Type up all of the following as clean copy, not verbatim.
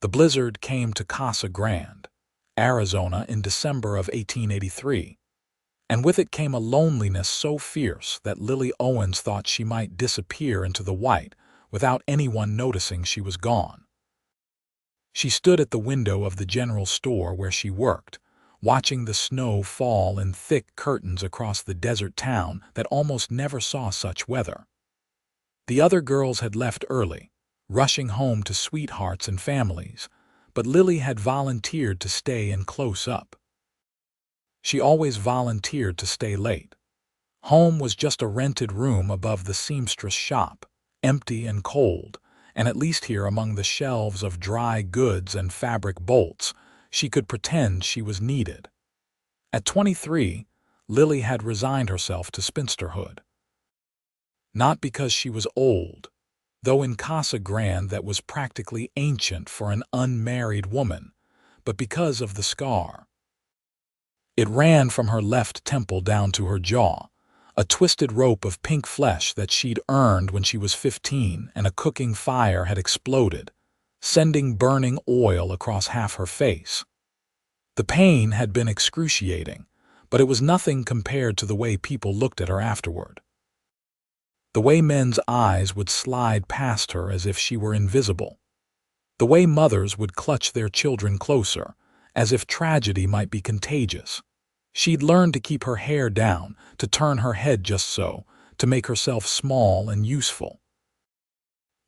The blizzard came to Casa Grande, Arizona in December of 1883, and with it came a loneliness so fierce that Lily Owens thought she might disappear into the white without anyone noticing she was gone. She stood at the window of the general store where she worked, watching the snow fall in thick curtains across the desert town that almost never saw such weather. The other girls had left early, rushing home to sweethearts and families, but Lily had volunteered to stay and close up. She always volunteered to stay late. Home was just a rented room above the seamstress shop, empty and cold, and at least here among the shelves of dry goods and fabric bolts, she could pretend she was needed. At 23, Lily had resigned herself to spinsterhood. Not because she was old, though in Casa Grande that was practically ancient for an unmarried woman, but because of the scar. It ran from her left temple down to her jaw, a twisted rope of pink flesh that she'd earned when she was 15 and a cooking fire had exploded, sending burning oil across half her face. The pain had been excruciating, but it was nothing compared to the way people looked at her afterward. The way men's eyes would slide past her as if she were invisible. The way mothers would clutch their children closer, as if tragedy might be contagious. She'd learned to keep her hair down, to turn her head just so, to make herself small and useful.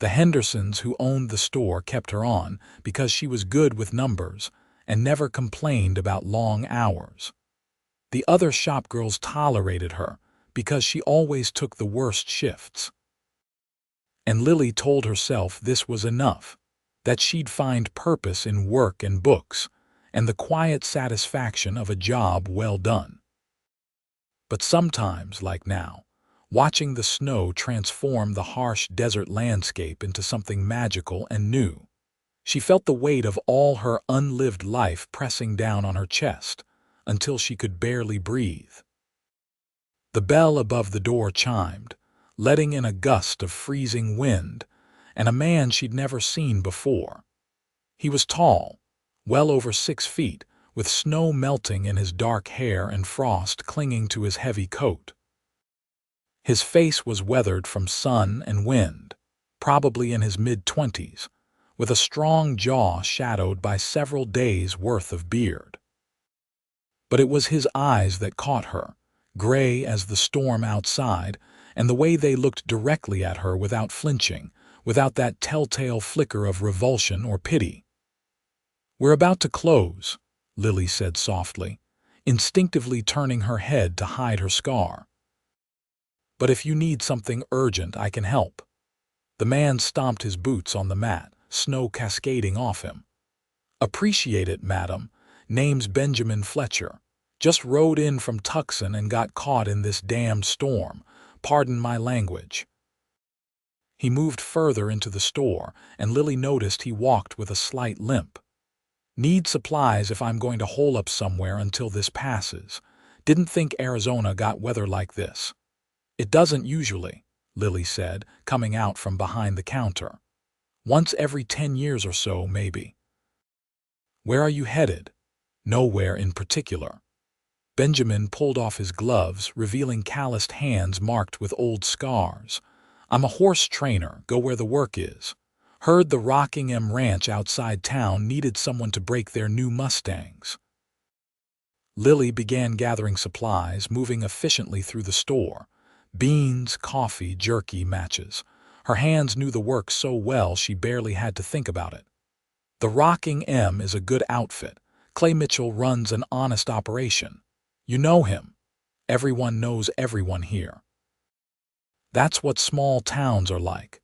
The Hendersons who owned the store kept her on because she was good with numbers and never complained about long hours. The other shopgirls tolerated her because she always took the worst shifts. And Lily told herself this was enough, that she'd find purpose in work and books, and the quiet satisfaction of a job well done. But sometimes, like now, watching the snow transform the harsh desert landscape into something magical and new, she felt the weight of all her unlived life pressing down on her chest until she could barely breathe. The bell above the door chimed, letting in a gust of freezing wind, and a man she'd never seen before. He was tall, well over 6 feet, with snow melting in his dark hair and frost clinging to his heavy coat. His face was weathered from sun and wind, probably in his mid-20s, with a strong jaw shadowed by several days' worth of beard. But it was his eyes that caught her, gray as the storm outside, and the way they looked directly at her without flinching, without that telltale flicker of revulsion or pity. "We're about to close," Lily said softly, instinctively turning her head to hide her scar. "But if you need something urgent, I can help." The man stomped his boots on the mat, snow cascading off him. "Appreciate it, madam. Name's Benjamin Fletcher. Just rode in from Tucson and got caught in this damned storm. Pardon my language." He moved further into the store, and Lily noticed he walked with a slight limp. "Need supplies if I'm going to hole up somewhere until this passes. Didn't think Arizona got weather like this." "It doesn't usually," Lily said, coming out from behind the counter. "Once every 10 years or so, maybe." "Where are you headed?" "Nowhere in particular." Benjamin pulled off his gloves, revealing calloused hands marked with old scars. "I'm a horse trainer, go where the work is. Heard the Rockingham Ranch outside town needed someone to break their new Mustangs." Lily began gathering supplies, moving efficiently through the store. Beans, coffee, jerky, matches. Her hands knew the work so well she barely had to think about it. "The Rockingham is a good outfit. Clay Mitchell runs an honest operation. You know him. Everyone knows everyone here. That's what small towns are like."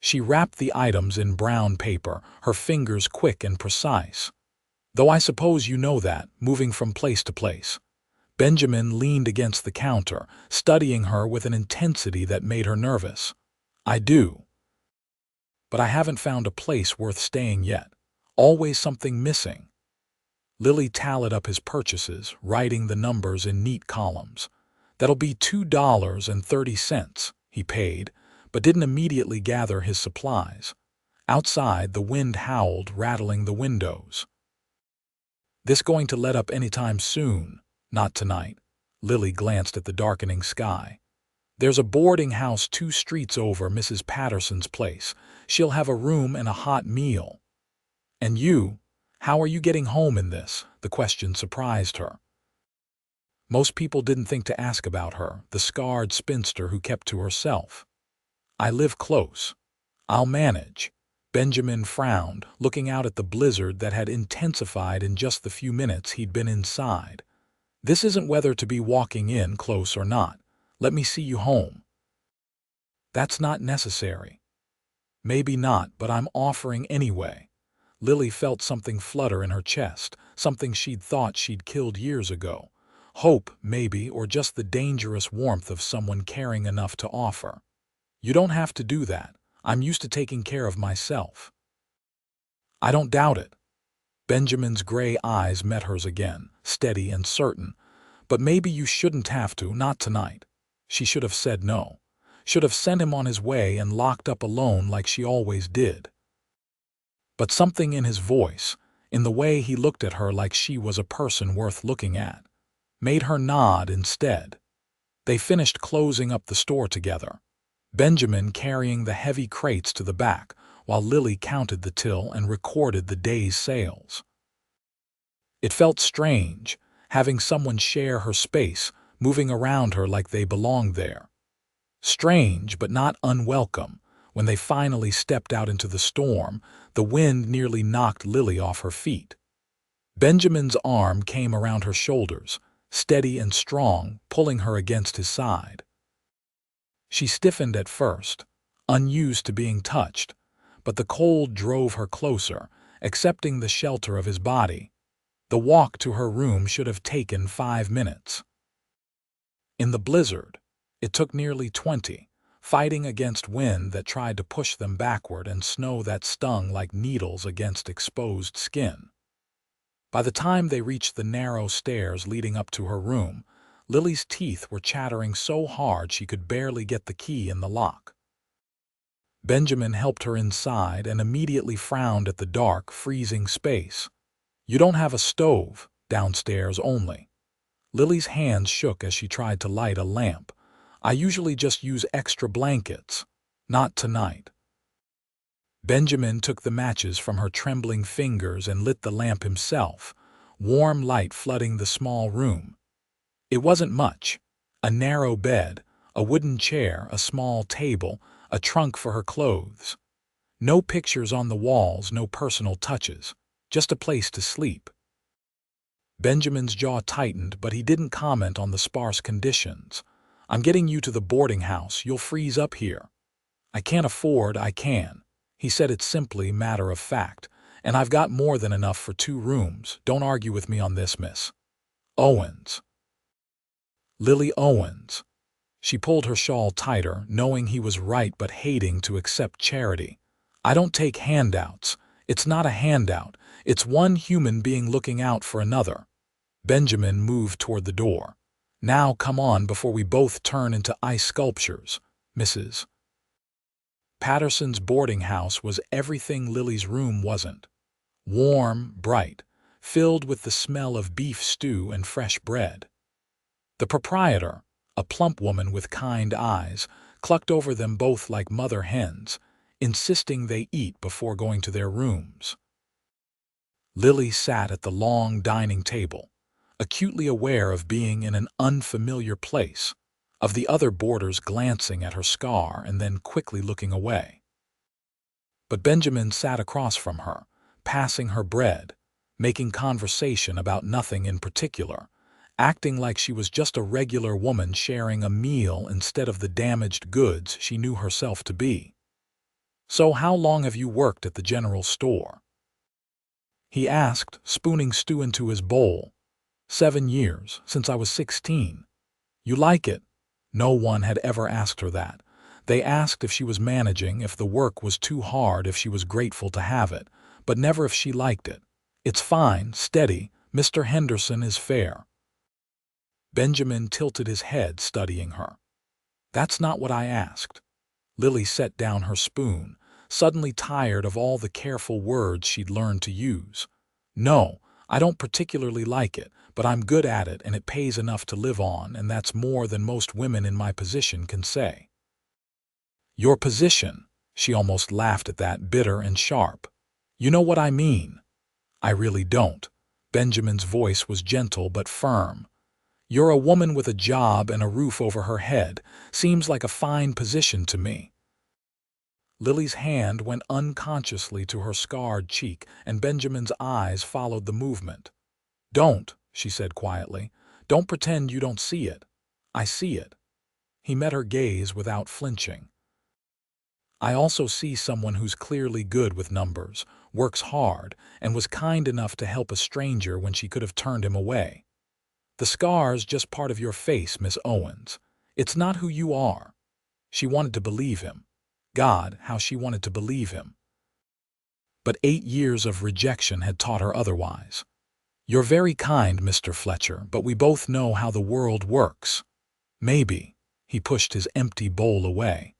She wrapped the items in brown paper, her fingers quick and precise. "Though I suppose you know that, moving from place to place." Benjamin leaned against the counter, studying her with an intensity that made her nervous. "I do. But I haven't found a place worth staying yet. Always something missing." Lily tallied up his purchases, writing the numbers in neat columns. "That'll be $2.30, he paid, but didn't immediately gather his supplies. Outside, the wind howled, rattling the windows. "This going to let up any time soon?" "Not tonight." Lily glanced at the darkening sky. "There's a boarding house 2 streets over, Mrs. Patterson's place. She'll have a room and a hot meal." "And you? How are you getting home in this?" The question surprised her. Most people didn't think to ask about her, the scarred spinster who kept to herself. "I live close. I'll manage." Benjamin frowned, looking out at the blizzard that had intensified in just the few minutes he'd been inside. "This isn't whether to be walking in close or not. Let me see you home." "That's not necessary." "Maybe not, but I'm offering anyway." Lily felt something flutter in her chest, something she'd thought she'd killed years ago. Hope, maybe, or just the dangerous warmth of someone caring enough to offer. "You don't have to do that. I'm used to taking care of myself." "I don't doubt it." Benjamin's gray eyes met hers again, steady and certain. "But maybe you shouldn't have to, not tonight." She should have said no. Should have sent him on his way and locked up alone like she always did. But something in his voice, in the way he looked at her like she was a person worth looking at, made her nod instead. They finished closing up the store together, Benjamin carrying the heavy crates to the back, while Lily counted the till and recorded the day's sales. It felt strange, having someone share her space, moving around her like they belonged there. Strange, but not unwelcome. When they finally stepped out into the storm, the wind nearly knocked Lily off her feet. Benjamin's arm came around her shoulders, steady and strong, pulling her against his side. She stiffened at first, unused to being touched, but the cold drove her closer, accepting the shelter of his body. The walk to her room should have taken 5 minutes. In the blizzard, it took nearly 20, fighting against wind that tried to push them backward and snow that stung like needles against exposed skin. By the time they reached the narrow stairs leading up to her room, Lily's teeth were chattering so hard she could barely get the key in the lock. Benjamin helped her inside and immediately frowned at the dark, freezing space. "You don't have a stove, downstairs only." Lily's hands shook as she tried to light a lamp. "I usually just use extra blankets." "Not tonight." Benjamin took the matches from her trembling fingers and lit the lamp himself, warm light flooding the small room. It wasn't much. A narrow bed, a wooden chair, a small table, a trunk for her clothes. No pictures on the walls, no personal touches, just a place to sleep. Benjamin's jaw tightened, but he didn't comment on the sparse conditions. "I'm getting you to the boarding house. You'll freeze up here." "I can't afford, I can." He said it simply, matter of fact. "And I've got more than enough for 2 rooms. Don't argue with me on this, Miss Owens." Lily Owens. She pulled her shawl tighter, knowing he was right but hating to accept charity. "I don't take handouts. It's not a handout. It's one human being looking out for another." Benjamin moved toward the door. "Now come on before we both turn into ice sculptures, Mrs. Patterson's boarding house was everything Lily's room wasn't. Warm, bright, filled with the smell of beef stew and fresh bread. The proprietor, a plump woman with kind eyes, clucked over them both like mother hens, insisting they eat before going to their rooms. Lily sat at the long dining table, acutely aware of being in an unfamiliar place, of the other boarders glancing at her scar and then quickly looking away. But Benjamin sat across from her, passing her bread, making conversation about nothing in particular, acting like she was just a regular woman sharing a meal instead of the damaged goods she knew herself to be. "So how long have you worked at the general store?" he asked, spooning stew into his bowl. 7 years, since I was 16. "You like it?" No one had ever asked her that. They asked if she was managing, if the work was too hard, if she was grateful to have it, but never if she liked it. "It's fine, steady. Mr. Henderson is fair." Benjamin tilted his head, studying her. "That's not what I asked." Lily set down her spoon, suddenly tired of all the careful words she'd learned to use. "No, I don't particularly like it, but I'm good at it and it pays enough to live on, and that's more than most women in my position can say." "Your position?" She almost laughed at that, bitter and sharp. "You know what I mean." "I really don't." Benjamin's voice was gentle but firm. "You're a woman with a job and a roof over her head. Seems like a fine position to me." Lily's hand went unconsciously to her scarred cheek, and Benjamin's eyes followed the movement. "Don't," she said quietly. "Don't pretend you don't see it. I see it." He met her gaze without flinching. "I also see someone who's clearly good with numbers, works hard, and was kind enough to help a stranger when she could have turned him away. The scar's just part of your face, Miss Owens. It's not who you are." She wanted to believe him. God, how she wanted to believe him. But 8 years of rejection had taught her otherwise. "You're very kind, Mr. Fletcher, but we both know how the world works. Maybe," he pushed his empty bowl away,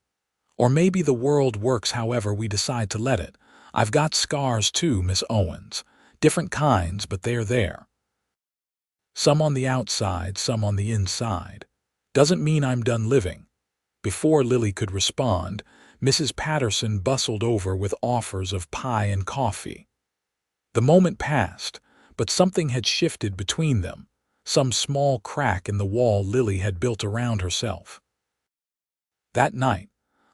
"or maybe the world works however we decide to let it. I've got scars too, Miss Owens. Different kinds, but they're there. Some on the outside, some on the inside. Doesn't mean I'm done living." Before Lily could respond, Mrs. Patterson bustled over with offers of pie and coffee. The moment passed, but something had shifted between them, some small crack in the wall Lily had built around herself. That night,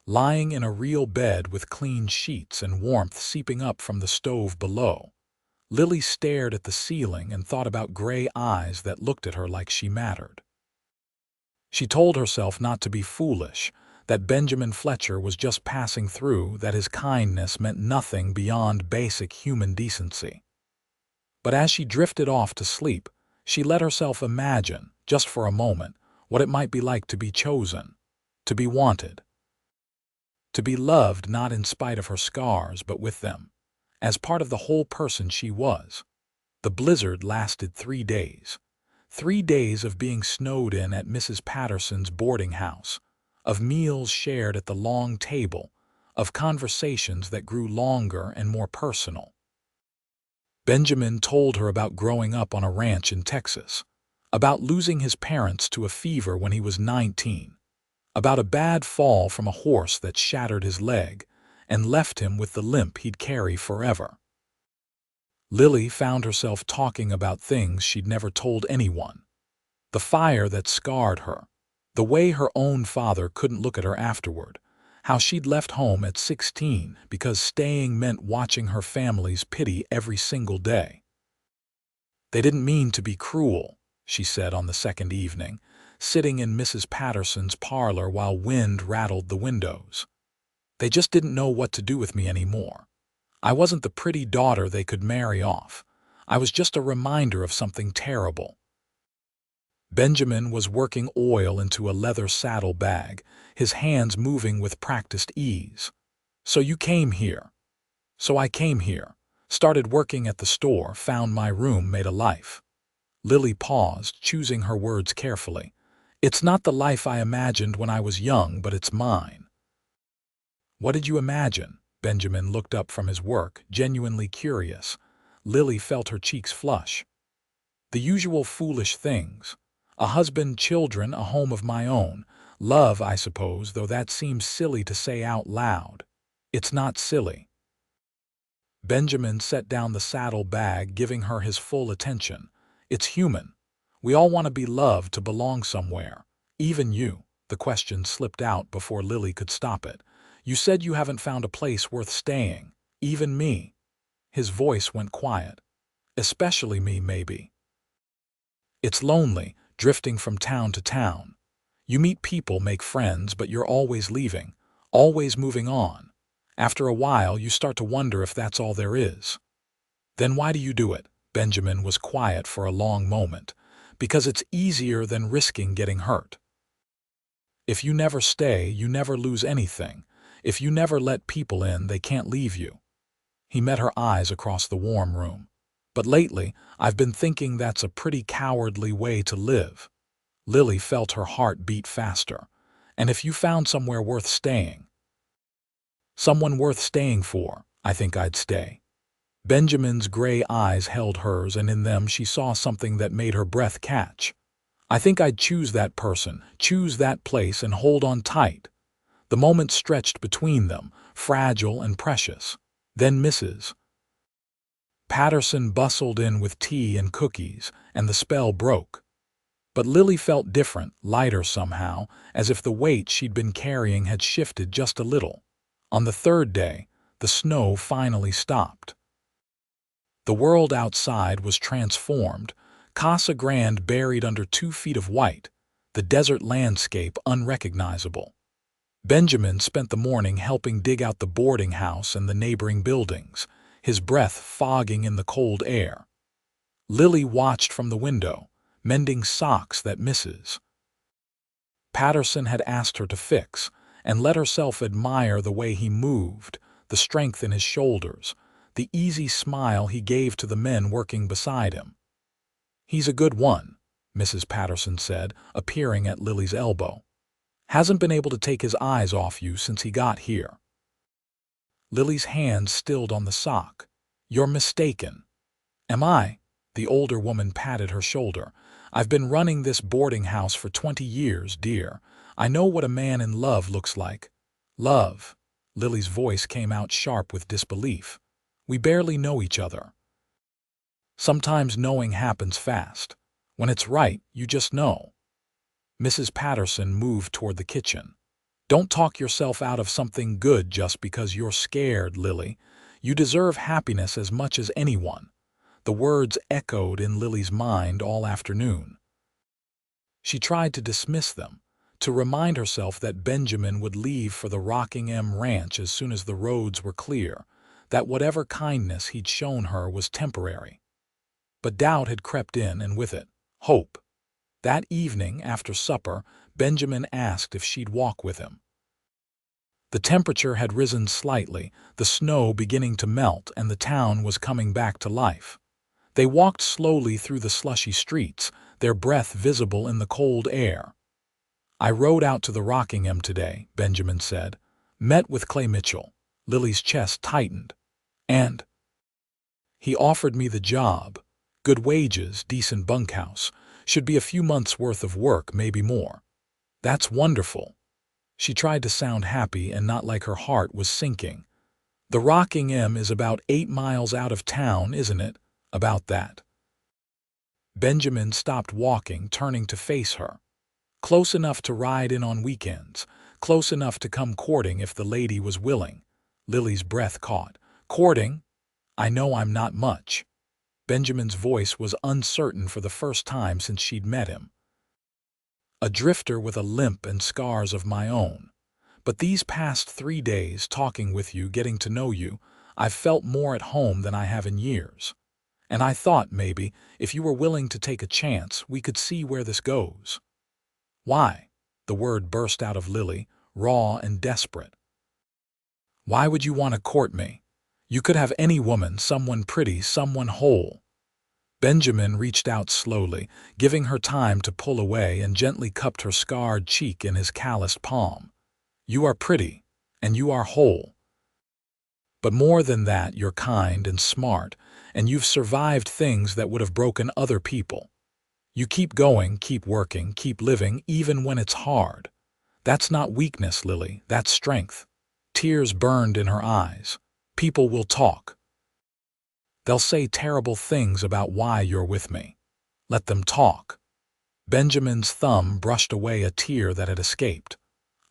lying in a real bed with clean sheets and warmth seeping up from the stove below, Lily stared at the ceiling and thought about gray eyes that looked at her like she mattered. She told herself not to be foolish, that Benjamin Fletcher was just passing through, that his kindness meant nothing beyond basic human decency. But as she drifted off to sleep, she let herself imagine, just for a moment, what it might be like to be chosen, to be wanted, to be loved not in spite of her scars but with them, as part of the whole person she was. The blizzard lasted 3 days. 3 days of being snowed in at Mrs. Patterson's boarding house, of meals shared at the long table, of conversations that grew longer and more personal. Benjamin told her about growing up on a ranch in Texas, about losing his parents to a fever when he was 19, about a bad fall from a horse that shattered his leg and left him with the limp he'd carry forever. Lily found herself talking about things she'd never told anyone. The fire that scarred her, the way her own father couldn't look at her afterward, how she'd left home at 16 because staying meant watching her family's pity every single day. "They didn't mean to be cruel," she said on the second evening, sitting in Mrs. Patterson's parlor while wind rattled the windows. "They just didn't know what to do with me anymore. I wasn't the pretty daughter they could marry off. I was just a reminder of something terrible." Benjamin was working oil into a leather saddle bag, his hands moving with practiced ease. "So you came here." "So I came here, started working at the store, found my room, made a life." Lily paused, choosing her words carefully. "It's not the life I imagined when I was young, but it's mine." "What did you imagine?" Benjamin looked up from his work, genuinely curious. Lily felt her cheeks flush. "The usual foolish things. A husband, children, a home of my own. Love, I suppose, though that seems silly to say out loud." "It's not silly." Benjamin set down the saddle bag, giving her his full attention. "It's human. We all want to be loved, to belong somewhere. Even you." The question slipped out before Lily could stop it. "You said you haven't found a place worth staying. Even me." His voice went quiet. "Especially me, maybe. It's lonely, drifting from town to town. You meet people, make friends, but you're always leaving, always moving on. After a while, you start to wonder if that's all there is." "Then why do you do it?" Benjamin was quiet for a long moment. "Because it's easier than risking getting hurt. If you never stay, you never lose anything. If you never let people in, they can't leave you." He met her eyes across the warm room. "But lately, I've been thinking that's a pretty cowardly way to live." Lily felt her heart beat faster. "And if you found somewhere worth staying?" Someone worth staying for, I think I'd stay. Benjamin's gray eyes held hers, and in them she saw something that made her breath catch. I think I'd choose that person, choose that place, and hold on tight. The moment stretched between them, fragile and precious. Then Mrs. Patterson bustled in with tea and cookies, and the spell broke. But Lily felt different, lighter somehow, as if the weight she'd been carrying had shifted just a little. On the third day, the snow finally stopped. The world outside was transformed, Casa Grande buried under 2 feet of white, the desert landscape unrecognizable. Benjamin spent the morning helping dig out the boarding house and the neighboring buildings, his breath fogging in the cold air. Lily watched from the window, mending socks that Mrs. Patterson had asked her to fix, and let herself admire the way he moved, the strength in his shoulders, the easy smile he gave to the men working beside him. "He's a good one," Mrs. Patterson said, appearing at Lily's elbow. "Hasn't been able to take his eyes off you since he got here." Lily's hand stilled on the sock. "You're mistaken." "Am I?" The older woman patted her shoulder. "I've been running this boarding house for 20 years, dear. I know what a man in love looks like." "Love?" Lily's voice came out sharp with disbelief. "We barely know each other." "Sometimes knowing happens fast. When it's right, you just know." Mrs. Patterson moved toward the kitchen. "Don't talk yourself out of something good just because you're scared, Lily. You deserve happiness as much as anyone." The words echoed in Lily's mind all afternoon. She tried to dismiss them, to remind herself that Benjamin would leave for the Rockingham Ranch as soon as the roads were clear, that whatever kindness he'd shown her was temporary. But doubt had crept in, and with it, hope. That evening, after supper, Benjamin asked if she'd walk with him. The temperature had risen slightly, the snow beginning to melt, and the town was coming back to life. They walked slowly through the slushy streets, their breath visible in the cold air. "I rode out to the Rockingham today," Benjamin said. "Met with Clay Mitchell." Lily's chest tightened. "And?" "He offered me the job. Good wages, decent bunkhouse. Should be a few months' worth of work, maybe more." "That's wonderful." She tried to sound happy and not like her heart was sinking. "The Rockingham is about 8 miles out of town, isn't it?" "About that." Benjamin stopped walking, turning to face her. "Close enough to ride in on weekends, close enough to come courting if the lady was willing." Lily's breath caught. "Courting? I know I'm not much." Benjamin's voice was uncertain for the first time since she'd met him. "A drifter with a limp and scars of my own. But these past 3 days, talking with you, getting to know you, I've felt more at home than I have in years. And I thought maybe, if you were willing to take a chance, we could see where this goes." "Why?" The word burst out of Lily, raw and desperate. "Why would you want to court me? You could have any woman, someone pretty, someone whole." Benjamin reached out slowly, giving her time to pull away, and gently cupped her scarred cheek in his calloused palm. "You are pretty, and you are whole. But more than that, you're kind and smart, and you've survived things that would have broken other people. You keep going, keep working, keep living, even when it's hard. That's not weakness, Lily, that's strength." Tears burned in her eyes. "People will talk. They'll say terrible things about why you're with me. Let them talk." Benjamin's thumb brushed away a tear that had escaped.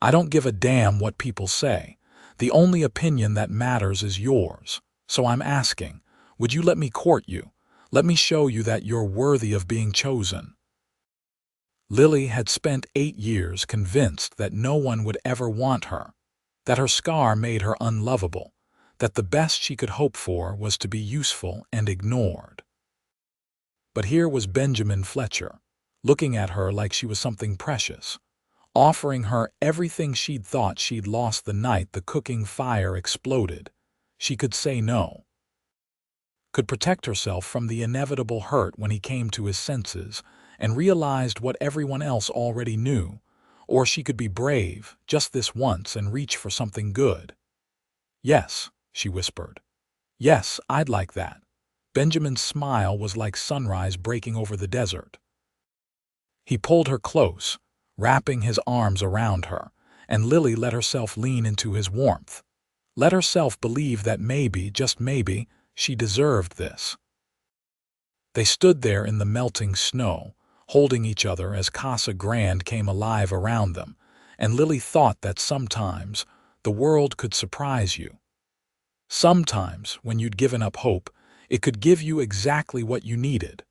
"I don't give a damn what people say. The only opinion that matters is yours. So I'm asking, would you let me court you? Let me show you that you're worthy of being chosen." Lily had spent 8 years convinced that no one would ever want her, that her scar made her unlovable, that the best she could hope for was to be useful and ignored. But here was Benjamin Fletcher, looking at her like she was something precious, offering her everything she'd thought she'd lost the night the cooking fire exploded. She could say no. Could protect herself from the inevitable hurt when he came to his senses and realized what everyone else already knew, or she could be brave, just this once, and reach for something good. "Yes," she whispered. "Yes, I'd like that." Benjamin's smile was like sunrise breaking over the desert. He pulled her close, wrapping his arms around her, and Lily let herself lean into his warmth. Let herself believe that maybe, just maybe, she deserved this. They stood there in the melting snow, holding each other as Casa Grande came alive around them, and Lily thought that sometimes the world could surprise you. Sometimes, when you'd given up hope, it could give you exactly what you needed.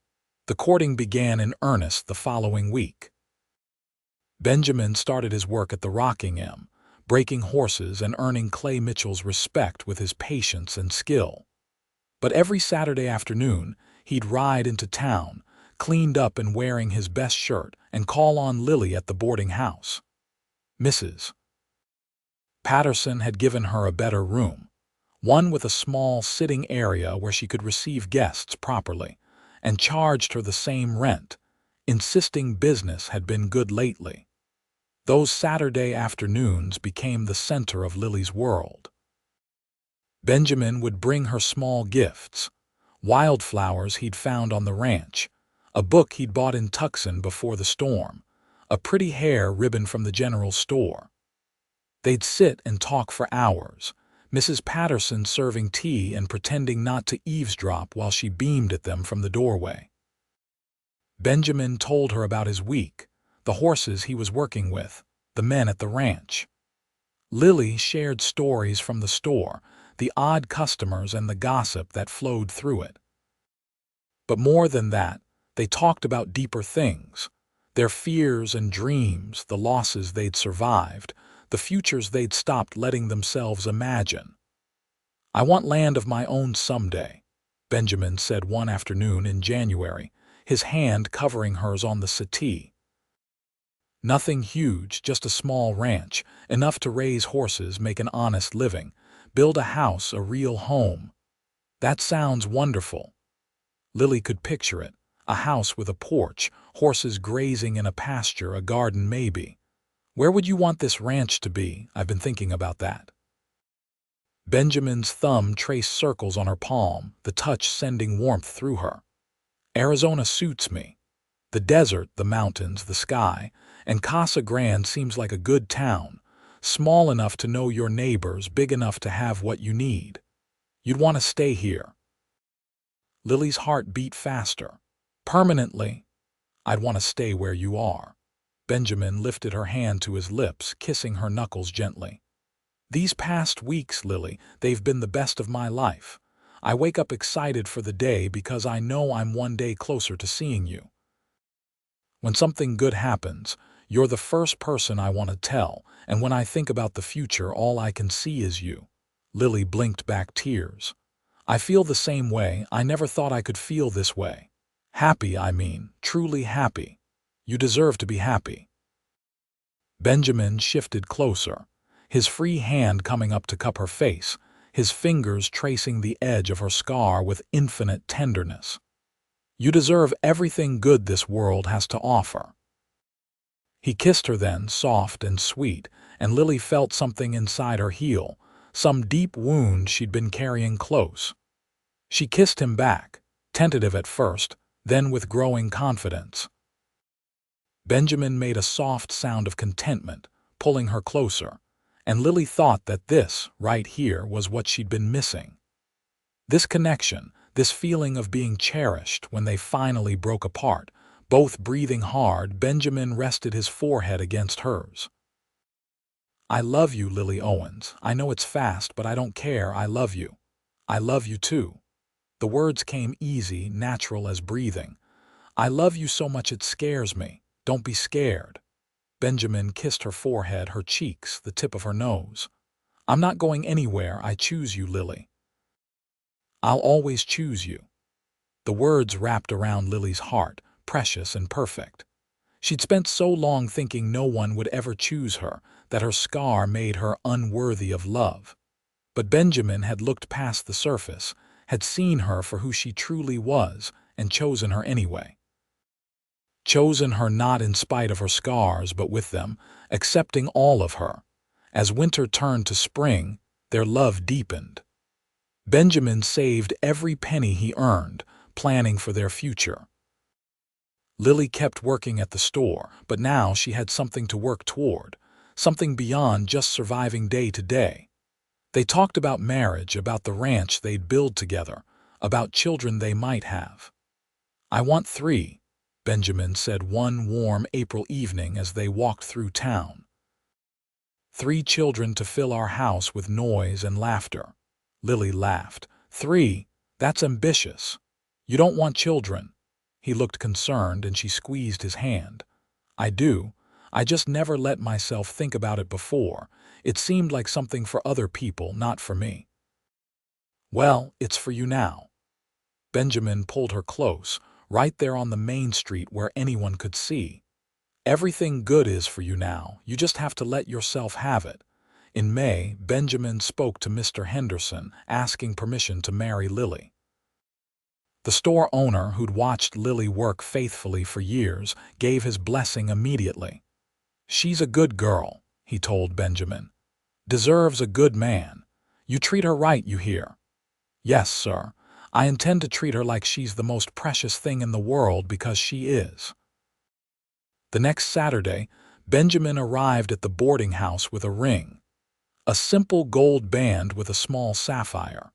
The courting began in earnest the following week. Benjamin started his work at the Rocking M, breaking horses and earning Clay Mitchell's respect with his patience and skill. But every Saturday afternoon, he'd ride into town, cleaned up and wearing his best shirt, and call on Lily at the boarding house. Mrs. Patterson had given her a better room, one with a small sitting area where she could receive guests properly, and charged her the same rent, insisting business had been good lately. Those Saturday afternoons became the center of Lily's world. Benjamin would bring her small gifts, wildflowers he'd found on the ranch, a book he'd bought in Tucson before the storm, a pretty hair ribbon from the general store. They'd sit and talk for hours, Mrs. Patterson serving tea and pretending not to eavesdrop while she beamed at them from the doorway. Benjamin told her about his week, the horses he was working with, the men at the ranch. Lily shared stories from the store, the odd customers and the gossip that flowed through it. But more than that, they talked about deeper things, their fears and dreams, the losses they'd survived, the futures they'd stopped letting themselves imagine. "I want land of my own someday," Benjamin said one afternoon in January, his hand covering hers on the settee. "Nothing huge, just a small ranch, enough to raise horses, make an honest living, build a house, a real home." That sounds wonderful. Lily could picture it, a house with a porch, horses grazing in a pasture, a garden maybe. "Where would you want this ranch to be? I've been thinking about that." Benjamin's thumb traced circles on her palm, the touch sending warmth through her. "Arizona suits me. The desert, the mountains, the sky, and Casa Grande seems like a good town, small enough to know your neighbors, big enough to have what you need. You'd want to stay here." Lily's heart beat faster. "Permanently? I'd want to stay where you are." Benjamin lifted her hand to his lips, kissing her knuckles gently. "These past weeks, Lily, they've been the best of my life. I wake up excited for the day because I know I'm one day closer to seeing you. When something good happens, you're the first person I want to tell, and when I think about the future, all I can see is you." Lily blinked back tears. "I feel the same way. I never thought I could feel this way. Happy, I mean, truly happy. You deserve to be happy." Benjamin shifted closer, his free hand coming up to cup her face, his fingers tracing the edge of her scar with infinite tenderness. "You deserve everything good this world has to offer." He kissed her then, soft and sweet, and Lily felt something inside her heal, some deep wound she'd been carrying close. She kissed him back, tentative at first, then with growing confidence. Benjamin made a soft sound of contentment, pulling her closer, and Lily thought that this, right here, was what she'd been missing. This connection, this feeling of being cherished. When they finally broke apart, both breathing hard, Benjamin rested his forehead against hers. "I love you, Lily Owens. I know it's fast, but I don't care. I love you. I love you too." The words came easy, natural as breathing. "I love you so much it scares me. Don't be scared." Benjamin kissed her forehead, her cheeks, the tip of her nose. "I'm not going anywhere. I choose you, Lily. I'll always choose you." The words wrapped around Lily's heart, precious and perfect. She'd spent so long thinking no one would ever choose her, that her scar made her unworthy of love. But Benjamin had looked past the surface, had seen her for who she truly was, and chosen her anyway. Chosen her not in spite of her scars, but with them, accepting all of her. As winter turned to spring, Their love deepened. Benjamin saved every penny he earned, planning for their future. Lily kept working at the store, but now she had something to work toward, something beyond just surviving day to day. They talked about marriage, about the ranch they'd build together, about children they might have. "I want 3, Benjamin said one warm April evening as they walked through town. 3 children to fill our house with noise and laughter." Lily laughed. 3? That's ambitious. You don't want children?" He looked concerned and she squeezed his hand. "I do. I just never let myself think about it before. It seemed like something for other people, not for me." "Well, it's for you now." Benjamin pulled her close, right there on the main street where anyone could see. "Everything good is for you now. You just have to let yourself have it." In May, Benjamin spoke to Mr. Henderson, asking permission to marry Lily. The store owner, who'd watched Lily work faithfully for years, gave his blessing immediately. "She's a good girl," he told Benjamin. "Deserves a good man. You treat her right, you hear?" "Yes, sir. I intend to treat her like she's the most precious thing in the world, because she is." The next Saturday, Benjamin arrived at the boarding house with a ring. A simple gold band with a small sapphire.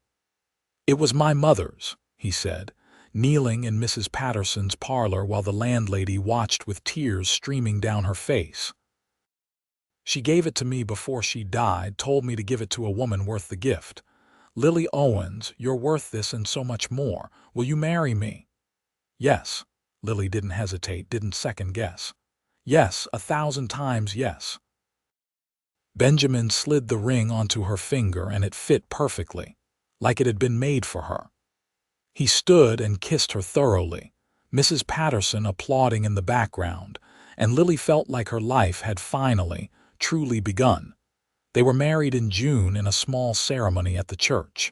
"It was my mother's," he said, kneeling in Mrs. Patterson's parlor while the landlady watched with tears streaming down her face. "She gave it to me before she died, told me to give it to a woman worth the gift. Lily Owens, you're worth this and so much more. Will you marry me?" "Yes." Lily didn't hesitate, didn't second guess. "Yes, 1,000 times yes." Benjamin slid the ring onto her finger and it fit perfectly, like it had been made for her. He stood and kissed her thoroughly, Mrs. Patterson applauding in the background, and Lily felt like her life had finally, truly begun. They were married in June in a small ceremony at the church.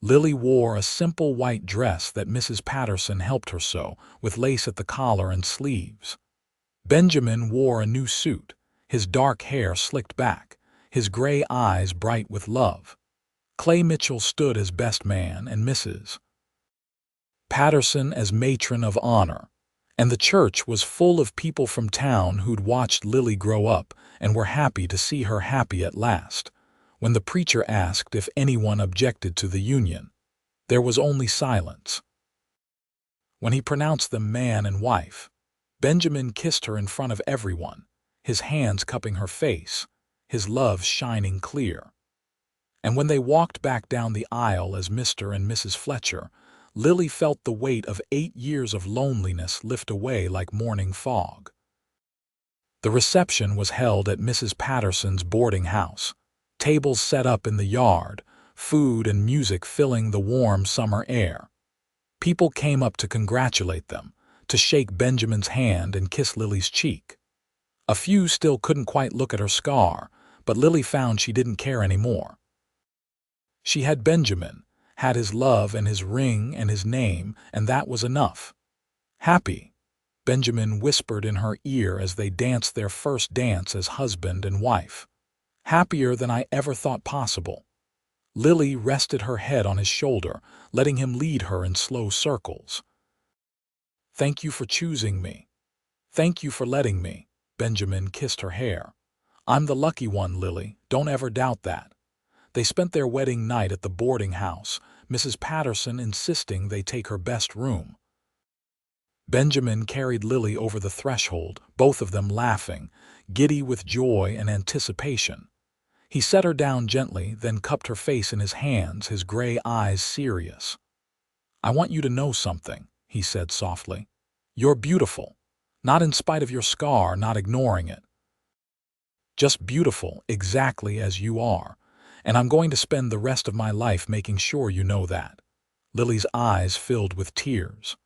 Lily wore a simple white dress that Mrs. Patterson helped her sew, with lace at the collar and sleeves. Benjamin wore a new suit, his dark hair slicked back, his gray eyes bright with love. Clay Mitchell stood as best man and Mrs. Patterson as matron of honor, and the church was full of people from town who'd watched Lily grow up and were happy to see her happy at last. When the preacher asked if anyone objected to the union, there was only silence. When he pronounced them man and wife, Benjamin kissed her in front of everyone, his hands cupping her face, his love shining clear. And when they walked back down the aisle as Mr. and Mrs. Fletcher, Lily felt the weight of 8 years of loneliness lift away like morning fog. The reception was held at Mrs. Patterson's boarding house, tables set up in the yard, food and music filling the warm summer air. People came up to congratulate them, to shake Benjamin's hand and kiss Lily's cheek. A few still couldn't quite look at her scar, but Lily found she didn't care anymore. She had Benjamin, had his love and his ring and his name, and that was enough. "Happy," Benjamin whispered in her ear as they danced their first dance as husband and wife. "Happier than I ever thought possible." Lily rested her head on his shoulder, letting him lead her in slow circles. "Thank you for choosing me. Thank you for letting me." Benjamin kissed her hair. "I'm the lucky one, Lily. Don't ever doubt that." They spent their wedding night at the boarding house, Mrs. Patterson insisting they take her best room. Benjamin carried Lily over the threshold, both of them laughing, giddy with joy and anticipation. He set her down gently, then cupped her face in his hands, his gray eyes serious. "I want you to know something," he said softly. "You're beautiful. Not in spite of your scar, not ignoring it. Just beautiful, exactly as you are. And I'm going to spend the rest of my life making sure you know that." Lily's eyes filled with tears.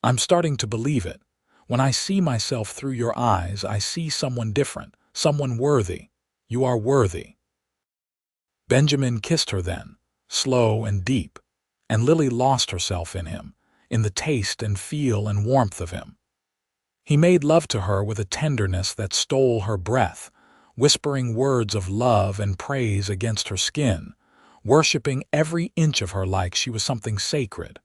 "I'm starting to believe it. When I see myself through your eyes, I see someone different, someone worthy. You are worthy." Benjamin kissed her then, slow and deep, and Lily lost herself in him, in the taste and feel and warmth of him. He made love to her with a tenderness that stole her breath, whispering words of love and praise against her skin, worshipping every inch of her like she was something sacred.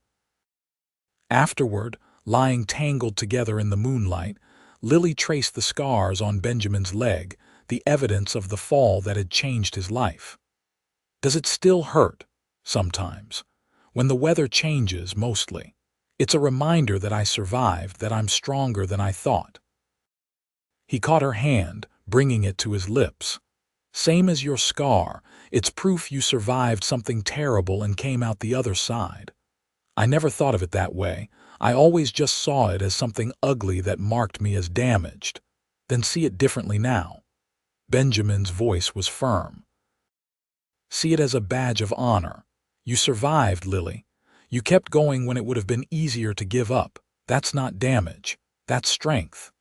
Afterward, lying tangled together in the moonlight, Lily traced the scars on Benjamin's leg, the evidence of the fall that had changed his life. Does it still hurt? Sometimes. When the weather changes, mostly. It's a reminder that I survived, that I'm stronger than I thought. He caught her hand, bringing it to his lips. Same as your scar, it's proof you survived something terrible and came out the other side. I never thought of it that way. I always just saw it as something ugly that marked me as damaged. Then see it differently now. Benjamin's voice was firm. See it as a badge of honor. You survived, Lily. You kept going when it would have been easier to give up. That's not damage. That's strength.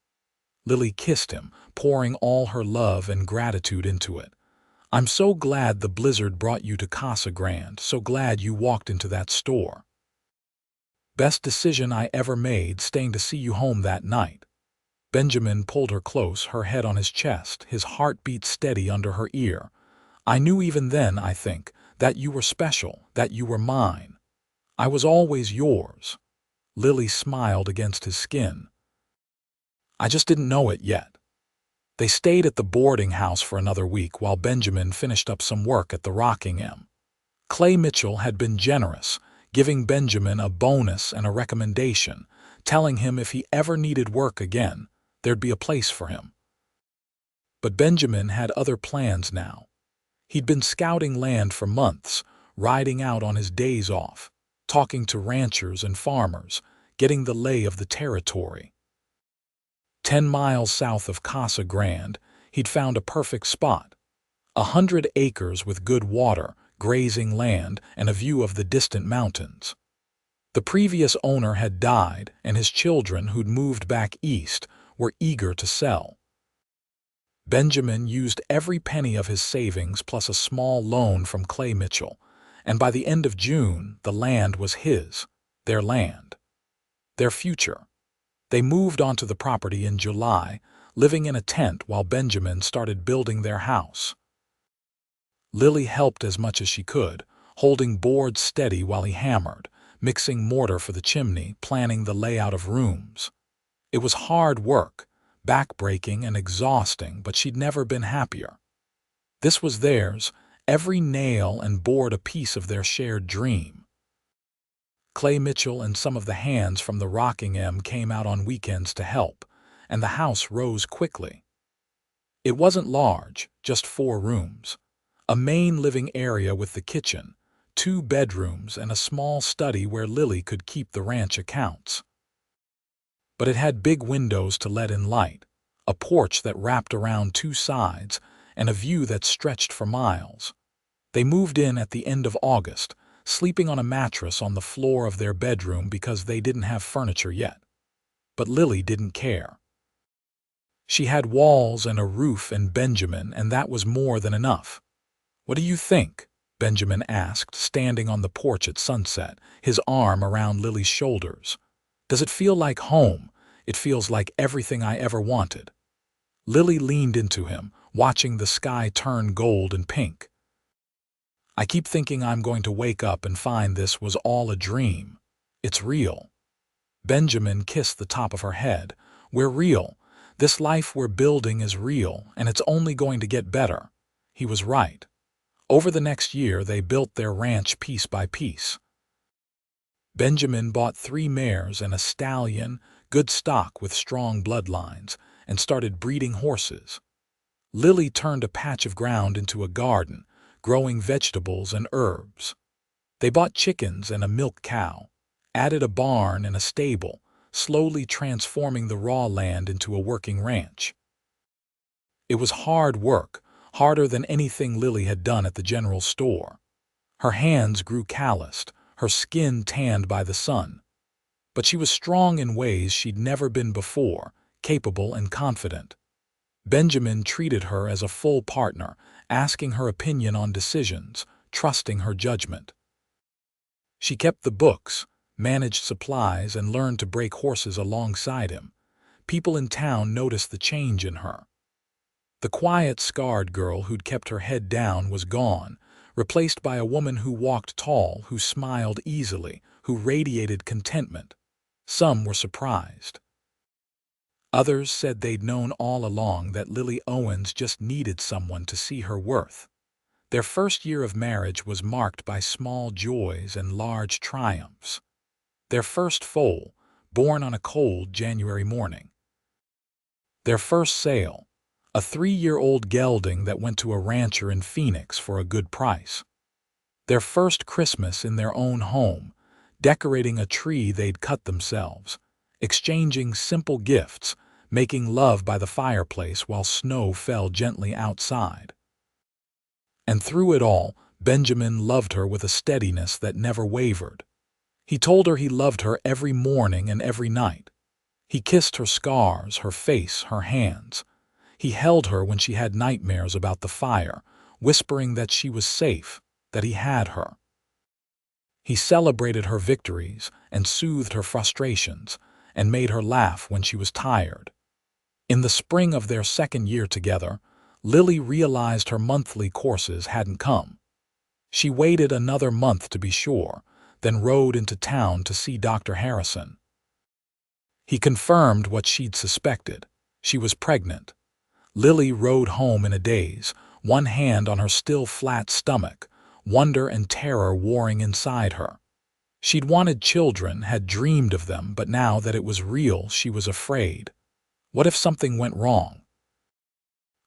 Lily kissed him, pouring all her love and gratitude into it. I'm so glad the blizzard brought you to Casa Grande, so glad you walked into that store. Best decision I ever made, staying to see you home that night. Benjamin pulled her close, her head on his chest, his heartbeat steady under her ear. I knew even then, I think, that you were special, that you were mine. I was always yours. Lily smiled against his skin. I just didn't know it yet. They stayed at the boarding house for another week while Benjamin finished up some work at the Rocking M. Clay Mitchell had been generous, giving Benjamin a bonus and a recommendation, telling him if he ever needed work again, there'd be a place for him. But Benjamin had other plans now. He'd been scouting land for months, riding out on his days off, talking to ranchers and farmers, getting the lay of the territory. 10 miles south of Casa Grande, he'd found a perfect spot. 100 acres with good water, grazing land, and a view of the distant mountains. The previous owner had died, and his children, who'd moved back east, were eager to sell. Benjamin used every penny of his savings plus a small loan from Clay Mitchell, and by the end of June, the land was his, their land, their future. They moved onto the property in July, living in a tent while Benjamin started building their house. Lily helped as much as she could, holding boards steady while he hammered, mixing mortar for the chimney, planning the layout of rooms. It was hard work, backbreaking and exhausting, but she'd never been happier. This was theirs, every nail and board a piece of their shared dream. Clay Mitchell and some of the hands from the Rocking M came out on weekends to help, and the house rose quickly. It wasn't large, just 4 rooms. A main living area with the kitchen, 2 bedrooms, and a small study where Lily could keep the ranch accounts. But it had big windows to let in light, a porch that wrapped around 2 sides, and a view that stretched for miles. They moved in at the end of August, sleeping on a mattress on the floor of their bedroom because they didn't have furniture yet. But Lily didn't care. She had walls and a roof and Benjamin, and that was more than enough. What do you think? Benjamin asked, standing on the porch at sunset, his arm around Lily's shoulders. Does it feel like home? It feels like everything I ever wanted. Lily leaned into him, watching the sky turn gold and pink. I keep thinking I'm going to wake up and find this was all a dream. It's real. Benjamin kissed the top of her head. We're real. This life we're building is real, and it's only going to get better. He was right. Over the next year, they built their ranch piece by piece. Benjamin bought 3 mares and a stallion, good stock with strong bloodlines, and started breeding horses. Lily turned a patch of ground into a garden, growing vegetables and herbs. They bought chickens and a milk cow, added a barn and a stable, slowly transforming the raw land into a working ranch. It was hard work, harder than anything Lily had done at the general store. Her hands grew calloused, her skin tanned by the sun. But she was strong in ways she'd never been before, capable and confident. Benjamin treated her as a full partner, asking her opinion on decisions, trusting her judgment. She kept the books, managed supplies, and learned to break horses alongside him. People in town noticed the change in her. The quiet, scarred girl who'd kept her head down was gone, replaced by a woman who walked tall, who smiled easily, who radiated contentment. Some were surprised. Others said they'd known all along that Lily Owens just needed someone to see her worth. Their first year of marriage was marked by small joys and large triumphs. Their first foal, born on a cold January morning. Their first sale, a 3-year-old gelding that went to a rancher in Phoenix for a good price. Their first Christmas in their own home, decorating a tree they'd cut themselves, exchanging simple gifts, making love by the fireplace while snow fell gently outside. And through it all, Benjamin loved her with a steadiness that never wavered. He told her he loved her every morning and every night. He kissed her scars, her face, her hands. He held her when she had nightmares about the fire, whispering that she was safe, that he had her. He celebrated her victories and soothed her frustrations and made her laugh when she was tired. In the spring of their second year together, Lily realized her monthly courses hadn't come. She waited another month to be sure, then rode into town to see Dr. Harrison. He confirmed what she'd suspected. She was pregnant. Lily rode home in a daze, one hand on her still flat stomach, wonder and terror warring inside her. She'd wanted children, had dreamed of them, but now that it was real, she was afraid. What if something went wrong?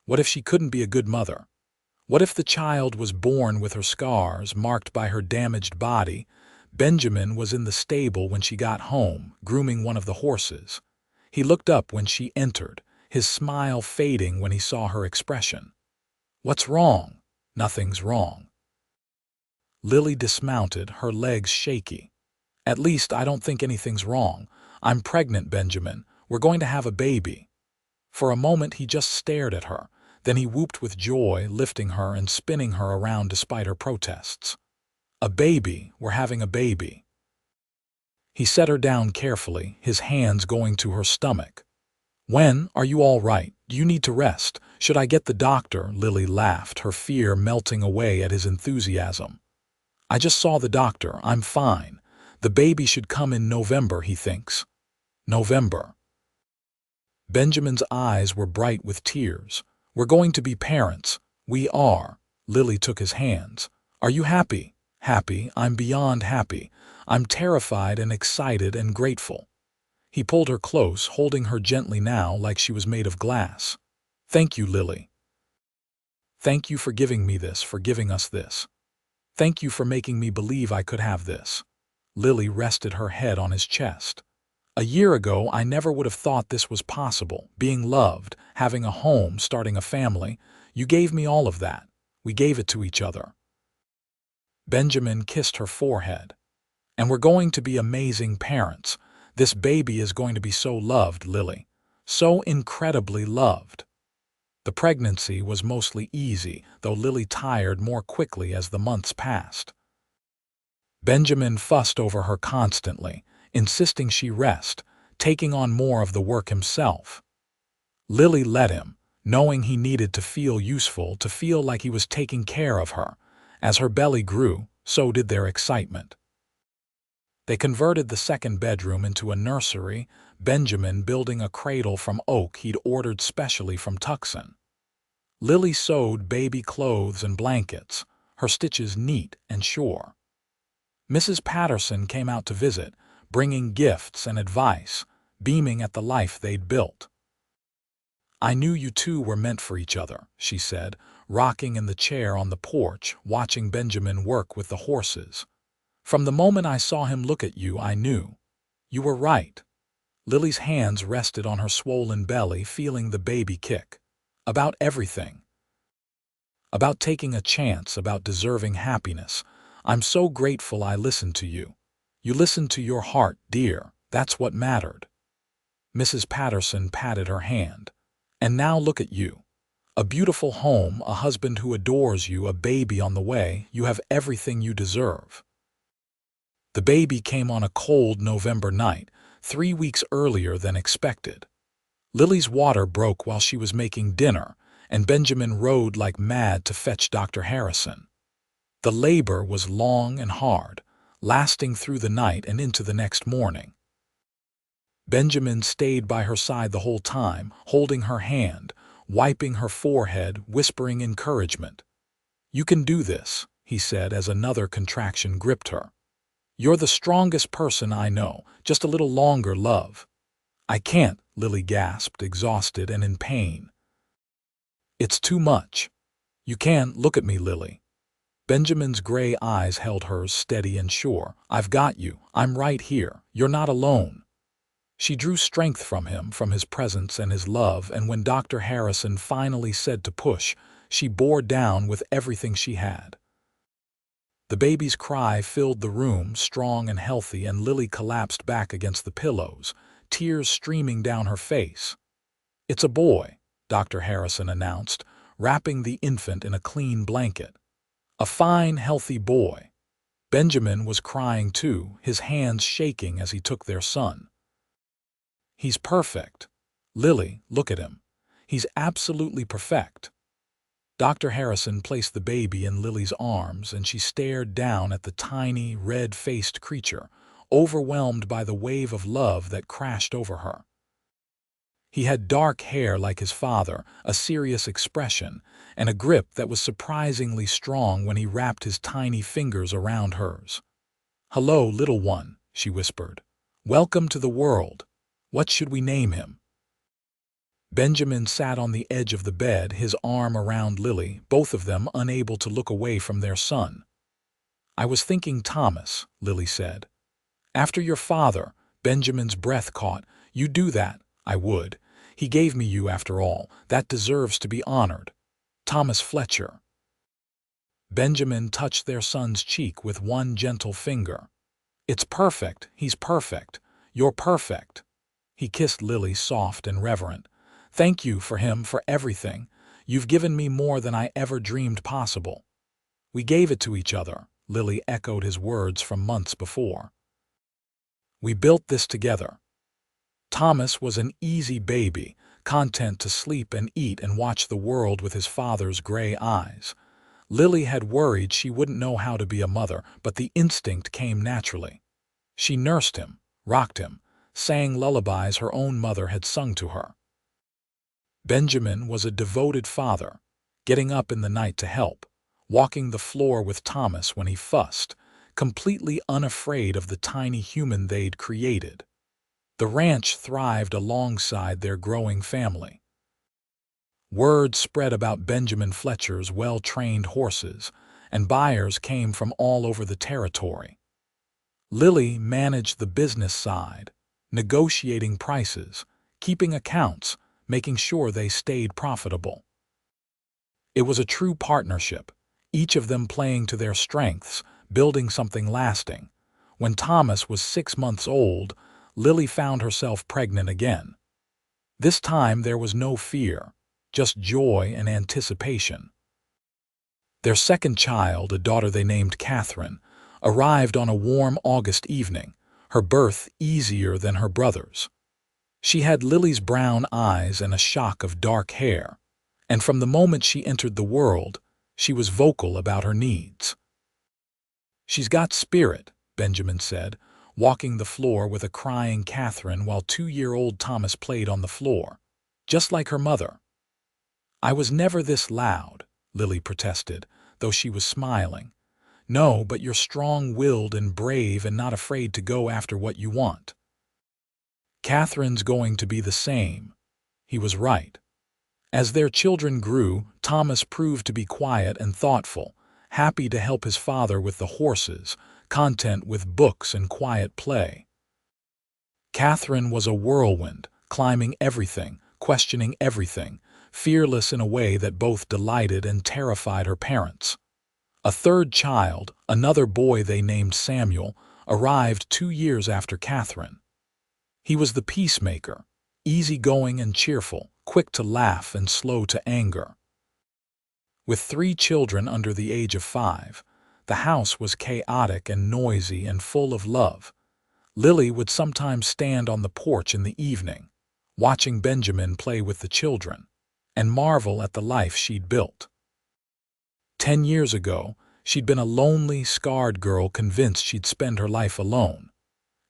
What if she couldn't be a good mother? What if the child was born with her scars, marked by her damaged body? Benjamin was in the stable when she got home, grooming one of the horses. He looked up when she entered, his smile fading when he saw her expression. "What's wrong?" "Nothing's wrong." Lily dismounted, her legs shaky. "At least I don't think anything's wrong. I'm pregnant, Benjamin. We're going to have a baby." For a moment he just stared at her. Then he whooped with joy, lifting her and spinning her around despite her protests. "A baby, we're having a baby." He set her down carefully, his hands going to her stomach. "When? Are you all right? Do you need to rest? Should I get the doctor?" Lily laughed, her fear melting away at his enthusiasm. "I just saw the doctor. I'm fine. The baby should come in November, he thinks." November. Benjamin's eyes were bright with tears. "We're going to be parents." "We are." Lily took his hands. "Are you happy?" "Happy. I'm beyond happy. I'm terrified and excited and grateful." He pulled her close, holding her gently now like she was made of glass. "Thank you, Lily. Thank you for giving me this, for giving us this. Thank you for making me believe I could have this." Lily rested her head on his chest. "A year ago, I never would have thought this was possible. Being loved, having a home, starting a family. You gave me all of that. We gave it to each other." Benjamin kissed her forehead. "And we're going to be amazing parents. This baby is going to be so loved, Lily. So incredibly loved." The pregnancy was mostly easy, though Lily tired more quickly as the months passed. Benjamin fussed over her constantly, insisting she rest, taking on more of the work himself. Lily let him, knowing he needed to feel useful, to feel like he was taking care of her. As her belly grew, so did their excitement. They converted the second bedroom into a nursery, Benjamin building a cradle from oak he'd ordered specially from Tucson. Lily sewed baby clothes and blankets, her stitches neat and sure. Mrs. Patterson came out to visit, bringing gifts and advice, beaming at the life they'd built. "I knew you two were meant for each other," she said, rocking in the chair on the porch, watching Benjamin work with the horses. "From the moment I saw him look at you, I knew. You were right." Lily's hands rested on her swollen belly, feeling the baby kick. "About everything. About taking a chance, about deserving happiness. I'm so grateful I listened to you. You listened to your heart, dear. That's what mattered." Mrs. Patterson patted her hand. "And now look at you. A beautiful home, a husband who adores you, a baby on the way. You have everything you deserve." The baby came on a cold November night, 3 weeks earlier than expected. Lily's water broke while she was making dinner, and Benjamin rode like mad to fetch Dr. Harrison. The labor was long and hard, lasting through the night and into the next morning. Benjamin stayed by her side the whole time, holding her hand, wiping her forehead, whispering encouragement. "You can do this," he said as another contraction gripped her. "You're the strongest person I know. Just a little longer, love." "I can't," Lily gasped, exhausted and in pain. "It's too much." "You can. Look at me, Lily." Benjamin's gray eyes held hers steady and sure. "I've got you. I'm right here. You're not alone." She drew strength from him, from his presence and his love, and when Dr. Harrison finally said to push, she bore down with everything she had. The baby's cry filled the room, strong and healthy, and Lily collapsed back against the pillows, tears streaming down her face. "It's a boy," Dr. Harrison announced, wrapping the infant in a clean blanket. "A fine, healthy boy." Benjamin was crying too, his hands shaking as he took their son. "He's perfect. Lily, look at him. He's absolutely perfect." Dr. Harrison placed the baby in Lily's arms, and she stared down at the tiny, red-faced creature, overwhelmed by the wave of love that crashed over her. He had dark hair like his father, a serious expression, and a grip that was surprisingly strong when he wrapped his tiny fingers around hers. "Hello, little one," she whispered. "Welcome to the world. What should we name him?" Benjamin sat on the edge of the bed, his arm around Lily, both of them unable to look away from their son. "I was thinking Thomas," Lily said. "After your father," Benjamin's breath caught. "You do that." "I would. He gave me you after all. That deserves to be honored. Thomas Fletcher." Benjamin touched their son's cheek with one gentle finger. "It's perfect. He's perfect. You're perfect." He kissed Lily, soft and reverent. "Thank you for him, for everything. You've given me more than I ever dreamed possible." "We gave it to each other," Lily echoed his words from months before. "We built this together." Thomas was an easy baby, content to sleep and eat and watch the world with his father's gray eyes. Lily had worried she wouldn't know how to be a mother, but the instinct came naturally. She nursed him, rocked him, sang lullabies her own mother had sung to her. Benjamin was a devoted father, getting up in the night to help, walking the floor with Thomas when he fussed, completely unafraid of the tiny human they'd created. The ranch thrived alongside their growing family. Word spread about Benjamin Fletcher's well-trained horses, and buyers came from all over the territory. Lily managed the business side, negotiating prices, keeping accounts, making sure they stayed profitable. It was a true partnership, each of them playing to their strengths, building something lasting. When Thomas was 6 months old, Lily found herself pregnant again. This time there was no fear, just joy and anticipation. Their second child, a daughter they named Catherine, arrived on a warm August evening, her birth easier than her brother's. She had Lily's brown eyes and a shock of dark hair, and from the moment she entered the world, she was vocal about her needs. "She's got spirit," Benjamin said, walking the floor with a crying Catherine while 2-year-old Thomas played on the floor, just like her mother. "I was never this loud," Lily protested, though she was smiling. "No, but you're strong-willed and brave and not afraid to go after what you want." "Catherine's going to be the same." He was right. As their children grew, Thomas proved to be quiet and thoughtful, happy to help his father with the horses, content with books and quiet play. Catherine was a whirlwind, climbing everything, questioning everything, fearless in a way that both delighted and terrified her parents. A third child, another boy they named Samuel, arrived 2 years after Catherine. He was the peacemaker, easygoing and cheerful, quick to laugh and slow to anger. With 3 children under the age of 5, the house was chaotic and noisy and full of love. Lily would sometimes stand on the porch in the evening, watching Benjamin play with the children, and marvel at the life she'd built. 10 years ago, she'd been a lonely, scarred girl convinced she'd spend her life alone.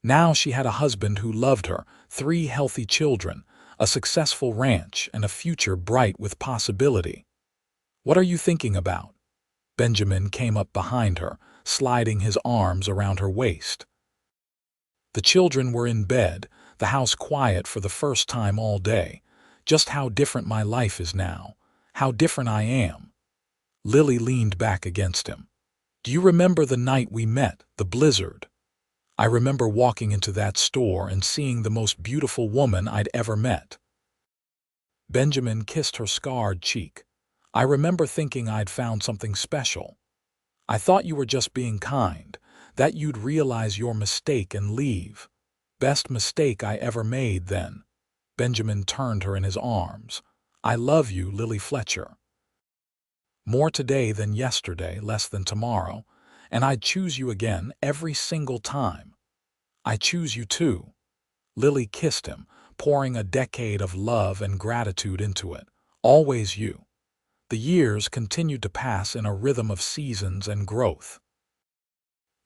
Now she had a husband who loved her, 3 healthy children, a successful ranch, and a future bright with possibility. "What are you thinking about?" Benjamin came up behind her, sliding his arms around her waist. The children were in bed, the house quiet for the first time all day. "Just how different my life is now. How different I am." Lily leaned back against him. "Do you remember the night we met, the blizzard? I remember walking into that store and seeing the most beautiful woman I'd ever met." Benjamin kissed her scarred cheek. "I remember thinking I'd found something special. I thought you were just being kind, that you'd realize your mistake and leave. Best mistake I ever made then." Benjamin turned her in his arms. "I love you, Lily Fletcher. More today than yesterday, less than tomorrow, and I'd choose you again every single time. I choose you too." Lily kissed him, pouring a decade of love and gratitude into it. "Always you." The years continued to pass in a rhythm of seasons and growth.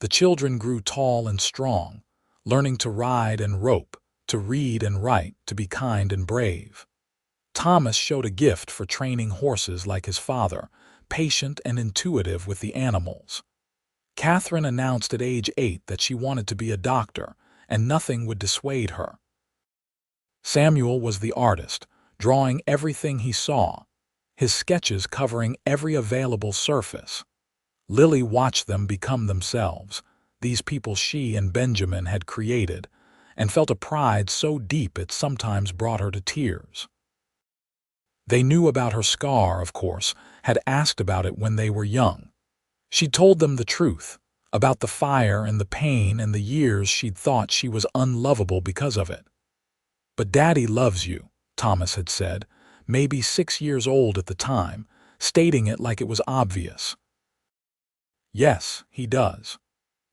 The children grew tall and strong, learning to ride and rope, to read and write, to be kind and brave. Thomas showed a gift for training horses like his father, patient and intuitive with the animals. Catherine announced at age 8 that she wanted to be a doctor, and nothing would dissuade her. Samuel was the artist, drawing everything he saw, his sketches covering every available surface. Lily watched them become themselves, these people she and Benjamin had created, and felt a pride so deep it sometimes brought her to tears. They knew about her scar, of course, had asked about it when they were young. She'd told them the truth, about the fire and the pain and the years she'd thought she was unlovable because of it. "But Daddy loves you," Thomas had said, maybe 6 years old at the time, stating it like it was obvious. "Yes, he does.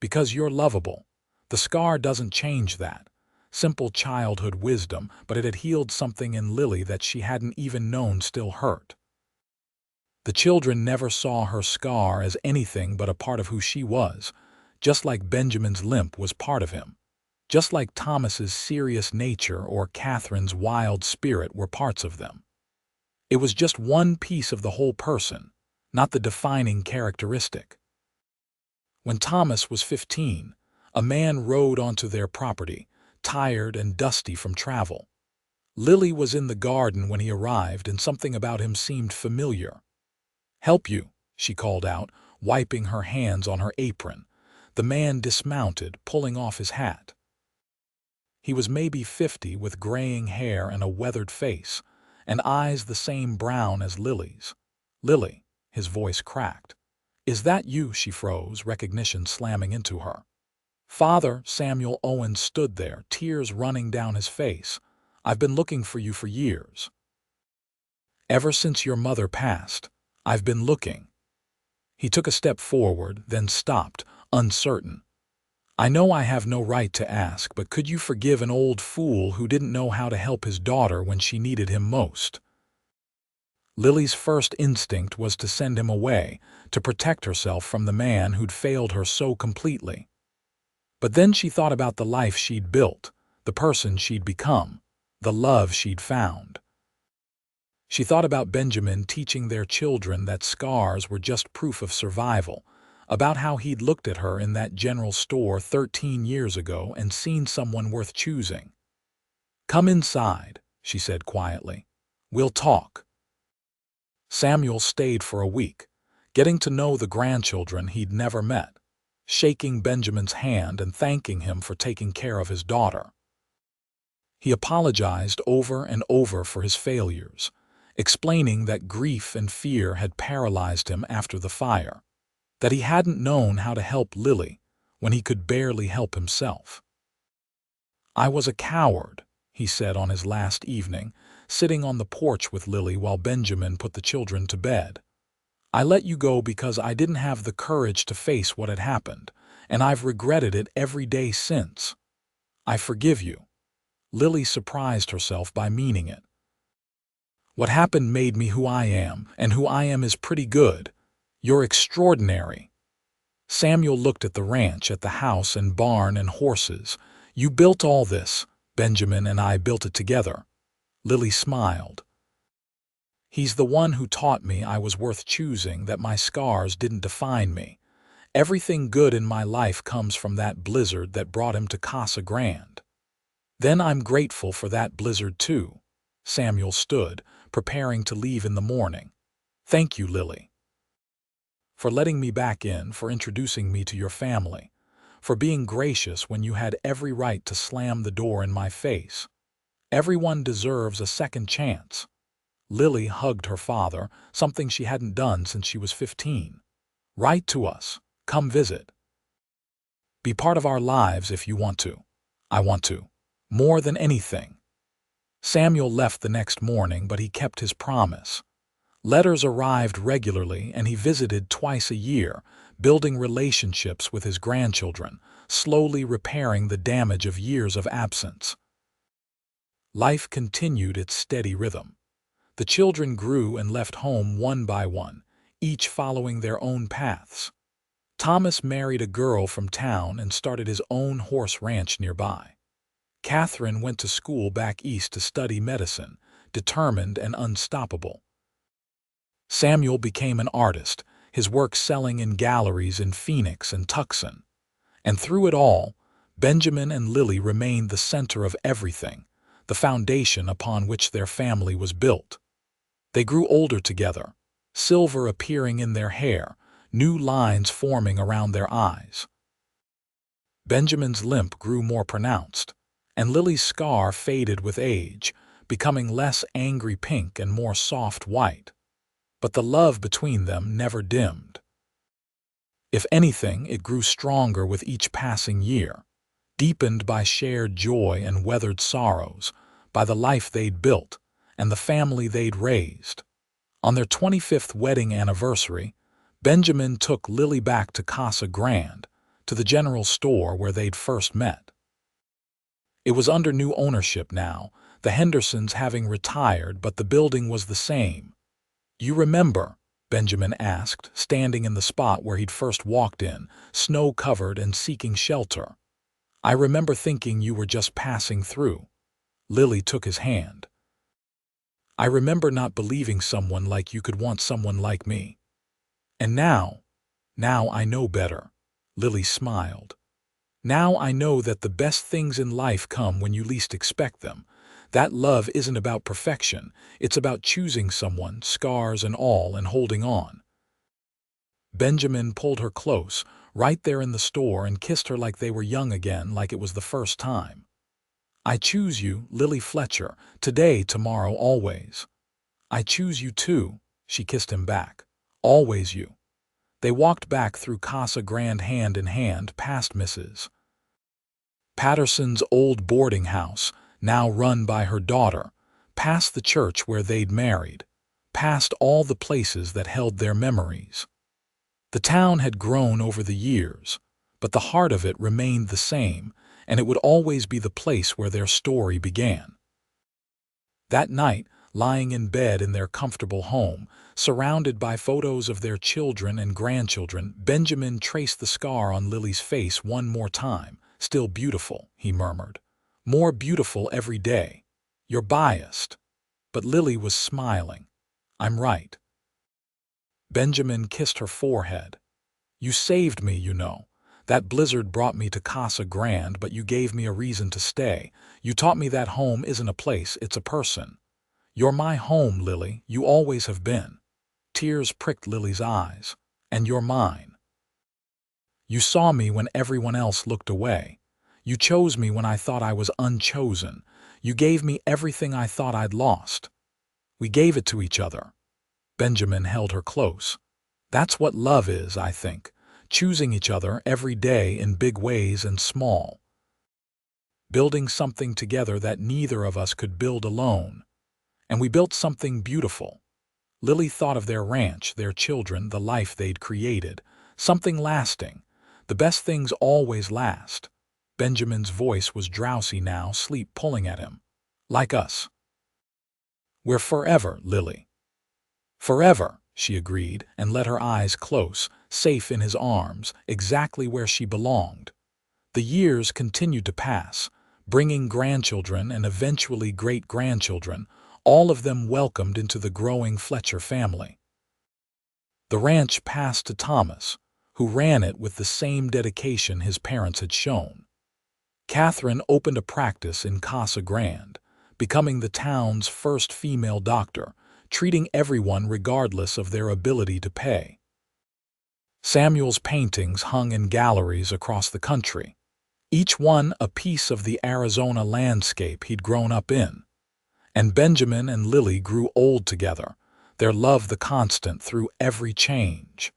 Because you're lovable. The scar doesn't change that." Simple childhood wisdom, but it had healed something in Lily that she hadn't even known still hurt. The children never saw her scar as anything but a part of who she was, just like Benjamin's limp was part of him, just like Thomas's serious nature or Catherine's wild spirit were parts of them. It was just one piece of the whole person, not the defining characteristic. When Thomas was 15, a man rode onto their property, tired and dusty from travel. Lily was in the garden when he arrived, and something about him seemed familiar. "Help you," she called out, wiping her hands on her apron. The man dismounted, pulling off his hat. He was maybe 50, with graying hair and a weathered face, and eyes the same brown as Lily's. "Lily," his voice cracked. "Is that you?" She froze, recognition slamming into her. Father Samuel Owens stood there, tears running down his face. "I've been looking for you for years. Ever since your mother passed, I've been looking." He took a step forward, then stopped, uncertain. "I know I have no right to ask, but could you forgive an old fool who didn't know how to help his daughter when she needed him most?" Lily's first instinct was to send him away, to protect herself from the man who'd failed her so completely. But then she thought about the life she'd built, the person she'd become, the love she'd found. She thought about Benjamin teaching their children that scars were just proof of survival, about how he'd looked at her in that general store 13 years ago and seen someone worth choosing. "Come inside," she said quietly. "We'll talk." Samuel stayed for a week, getting to know the grandchildren he'd never met, shaking Benjamin's hand and thanking him for taking care of his daughter. He apologized over and over for his failures, explaining that grief and fear had paralyzed him after the fire, that he hadn't known how to help Lily when he could barely help himself. "I was a coward," he said on his last evening, sitting on the porch with Lily while Benjamin put the children to bed. "I let you go because I didn't have the courage to face what had happened, and I've regretted it every day since. I forgive you." Lily surprised herself by meaning it. What happened made me who I am, and who I am is pretty good. You're extraordinary." Samuel looked at the ranch, at the house and barn and horses. "You built all this. Benjamin and I built it together." Lily smiled. "He's the one who taught me I was worth choosing, that my scars didn't define me. Everything good in my life comes from that blizzard that brought him to Casa Grande. Then I'm grateful for that blizzard too." Samuel stood, preparing to leave in the morning. "Thank you, Lily, for letting me back in, for introducing me to your family, for being gracious when you had every right to slam the door in my face. Everyone deserves a second chance." Lily hugged her father, something she hadn't done since she was 15. "Write to us. Come visit. Be part of our lives if you want to. I want to. More than anything." Samuel left the next morning, but he kept his promise. Letters arrived regularly, and he visited twice a year, building relationships with his grandchildren, slowly repairing the damage of years of absence. Life continued its steady rhythm. The children grew and left home one by one, each following their own paths. Thomas married a girl from town and started his own horse ranch nearby. Catherine went to school back east to study medicine, determined and unstoppable. Samuel became an artist, his work selling in galleries in Phoenix and Tucson. And through it all, Benjamin and Lily remained the center of everything, the foundation upon which their family was built. They grew older together, silver appearing in their hair, new lines forming around their eyes. Benjamin's limp grew more pronounced, and Lily's scar faded with age, becoming less angry pink and more soft white. But the love between them never dimmed. If anything, it grew stronger with each passing year, deepened by shared joy and weathered sorrows, by the life they'd built and the family they'd raised. On their 25th wedding anniversary, Benjamin took Lily back to Casa Grande, to the general store where they'd first met. It was under new ownership now, the Hendersons having retired, but the building was the same. "You remember?" Benjamin asked, standing in the spot where he'd first walked in, snow-covered and seeking shelter. "I remember thinking you were just passing through." Lily took his hand. "I remember not believing someone like you could want someone like me. And now I know better." Lily smiled. "Now I know that the best things in life come when you least expect them. That love isn't about perfection, it's about choosing someone, scars and all, and holding on." Benjamin pulled her close, right there in the store, and kissed her like they were young again, like it was the first time. "I choose you, Lily Fletcher, today, tomorrow, always." "I choose you too," she kissed him back. "Always you." They walked back through Casa Grande hand in hand, past Mrs. Patterson's old boarding house, now run by her daughter, past the church where they'd married, past all the places that held their memories. The town had grown over the years, but the heart of it remained the same, and it would always be the place where their story began. That night, lying in bed in their comfortable home, surrounded by photos of their children and grandchildren, Benjamin traced the scar on Lily's face one more time. "Still beautiful," he murmured. "More beautiful every day. You're biased." But Lily was smiling. "I'm right." Benjamin kissed her forehead. "You saved me, you know. That blizzard brought me to Casa Grande, but you gave me a reason to stay. You taught me that home isn't a place, it's a person. You're my home, Lily. You always have been." Tears pricked Lily's eyes. "And you're mine. You saw me when everyone else looked away. You chose me when I thought I was unchosen. You gave me everything I thought I'd lost. We gave it to each other." Benjamin held her close. "That's what love is, I think. Choosing each other every day in big ways and small. Building something together that neither of us could build alone. And we built something beautiful." Lily thought of their ranch, their children, the life they'd created. Something lasting. The best things always last. Benjamin's voice was drowsy now, sleep pulling at him. "Like us." "We're forever, Lily." "Forever," she agreed and let her eyes close, safe in his arms, exactly where she belonged. The years continued to pass, bringing grandchildren and eventually great-grandchildren, all of them welcomed into the growing Fletcher family. The ranch passed to Thomas, who ran it with the same dedication his parents had shown. Catherine opened a practice in Casa Grande, becoming the town's first female doctor, treating everyone regardless of their ability to pay. Samuel's paintings hung in galleries across the country, each one a piece of the Arizona landscape he'd grown up in. And Benjamin and Lily grew old together, their love the constant through every change.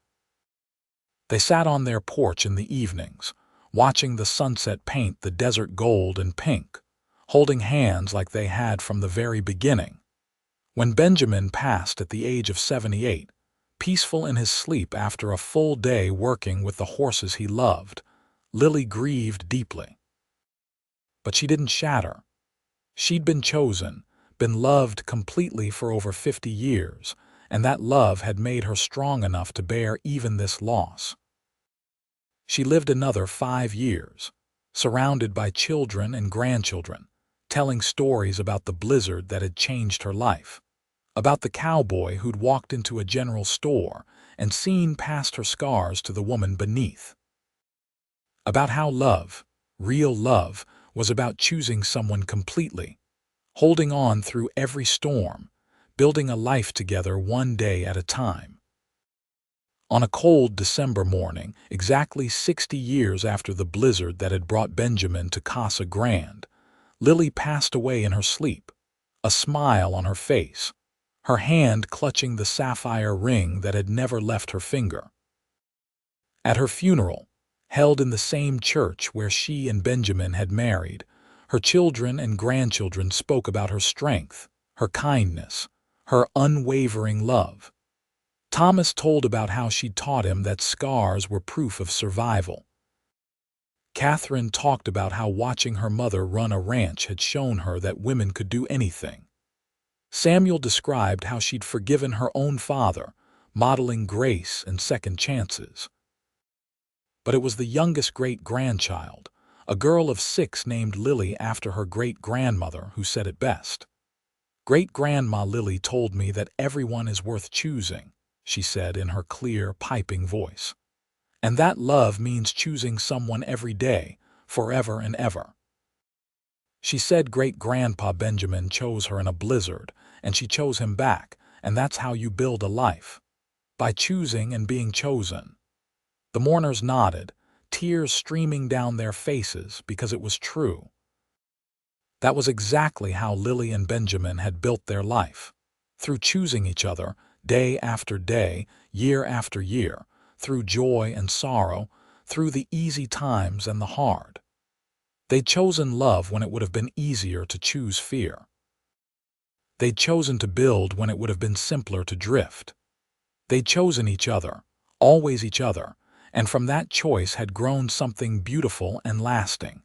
They sat on their porch in the evenings, watching the sunset paint the desert gold and pink, holding hands like they had from the very beginning. When Benjamin passed at the age of 78, peaceful in his sleep after a full day working with the horses he loved, Lily grieved deeply. But she didn't shatter. She'd been chosen, been loved completely for over 50 years, and that love had made her strong enough to bear even this loss. She lived another 5 years, surrounded by children and grandchildren, telling stories about the blizzard that had changed her life, about the cowboy who'd walked into a general store and seen past her scars to the woman beneath. About how love, real love, was about choosing someone completely, holding on through every storm, building a life together one day at a time. On a cold December morning, exactly 60 years after the blizzard that had brought Benjamin to Casa Grande, Lily passed away in her sleep, a smile on her face, her hand clutching the sapphire ring that had never left her finger. At her funeral, held in the same church where she and Benjamin had married, her children and grandchildren spoke about her strength, her kindness, her unwavering love. Thomas told about how she'd taught him that scars were proof of survival. Catherine talked about how watching her mother run a ranch had shown her that women could do anything. Samuel described how she'd forgiven her own father, modeling grace and second chances. But it was the youngest great-grandchild, a girl of 6 named Lily after her great-grandmother, who said it best. "Great-grandma Lily told me that everyone is worth choosing," she said in her clear, piping voice. "And that love means choosing someone every day, forever and ever." She said great-grandpa Benjamin chose her in a blizzard, and she chose him back, and that's how you build a life. By choosing and being chosen. The mourners nodded, tears streaming down their faces because it was true. That was exactly how Lily and Benjamin had built their life, through choosing each other, day after day, year after year, through joy and sorrow, through the easy times and the hard. They'd chosen love when it would have been easier to choose fear. They'd chosen to build when it would have been simpler to drift. They'd chosen each other, always each other, and from that choice had grown something beautiful and lasting.